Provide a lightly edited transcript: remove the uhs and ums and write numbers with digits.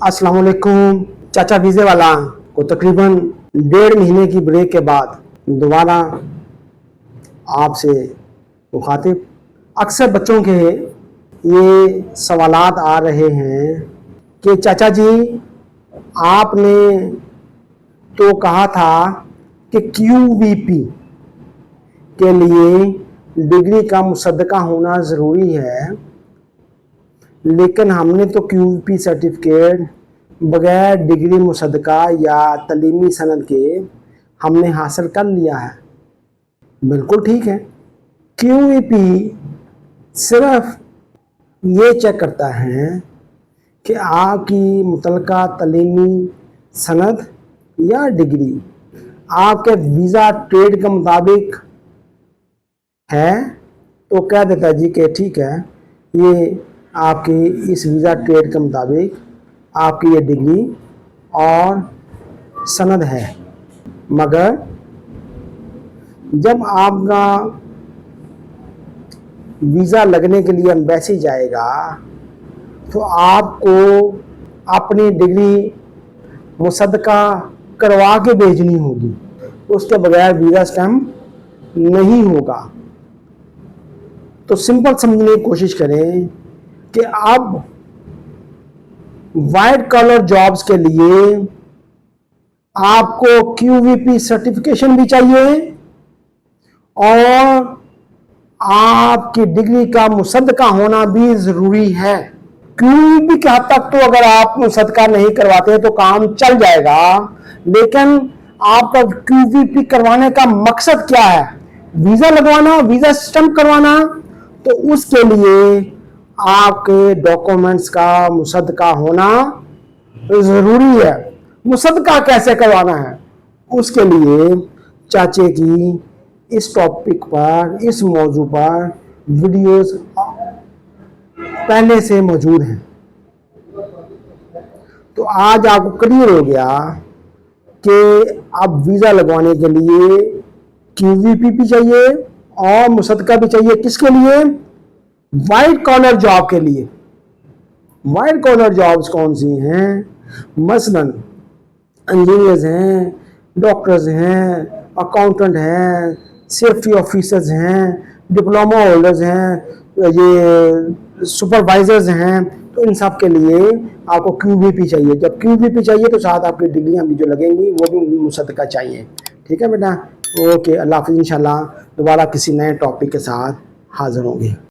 अस्सलाम वालेकुम। चाचा वीज़े वाला को तकरीबन 1.5 महीने की ब्रेक के बाद दोबारा आपसे मुखातिब। अक्सर बच्चों के ये सवालात आ रहे हैं कि चाचा जी आपने तो कहा था कि QVP के लिए डिग्री का मुसद्दका होना ज़रूरी है, लेकिन हमने तो QVP सर्टिफिकेट बगैर डिग्री मुसद्दका या तलीमी सनद के हमने हासिल कर लिया है। बिल्कुल ठीक है। QVP सिर्फ ये चेक करता है कि आपकी मुतलका तलीमी सनद या डिग्री आपके वीज़ा ट्रेड के मुताबिक है, तो कह देता है जी कि ठीक है, ये आपकी इस वीज़ा ट्रेड के मुताबिक आपकी ये डिग्री और सनद है। मगर जब आपका वीज़ा लगने के लिए एम्बेसी जाएगा तो आपको अपनी डिग्री मुसद्दका करवा के भेजनी होगी, उसके बगैर वीज़ा स्टैम्प नहीं होगा। तो सिंपल समझने की कोशिश करें कि अब वाइट कॉलर जॉब्स के लिए आपको QVP सर्टिफिकेशन भी चाहिए और आपकी डिग्री का मुसद्दका होना भी ज़रूरी है। QVP के हद तक तो अगर आप मुसद्दका नहीं करवाते तो काम चल जाएगा, लेकिन आपका QVP करवाने का मकसद क्या है? वीज़ा लगवाना, वीज़ा स्टैम्प करवाना। तो उसके लिए आपके डॉक्यूमेंट्स का मुसद्दका होना ज़रूरी है। मुसद्दका कैसे करवाना है, उसके लिए चाचे की इस टॉपिक पर, इस मौजू पर वीडियोस पहले से मौजूद हैं। तो आज आपको क्लियर हो गया कि अब वीज़ा लगवाने के लिए QVP भी चाहिए और मुसद्दका भी चाहिए। किसके लिए? वाइट कॉलर जॉब के लिए। वाइट कॉलर जॉब्स कौन सी हैं? मसलन इंजीनियर्स हैं, डॉक्टर्स हैं, अकाउंटेंट हैं, सेफ्टी ऑफिसर्स हैं, डिप्लोमा होल्डर्स हैं, ये सुपरवाइजर्स हैं। तो इन सब के लिए आपको QVP चाहिए। जब QVP चाहिए तो साथ आपकी डिग्रियां भी जो लगेंगी वो भी मुसद्दका चाहिए। ठीक है बेटा, ओके, अल्लाह हाफ़िज़। इंशाल्लाह दोबारा किसी नए टॉपिक के साथ हाज़िर होंगे।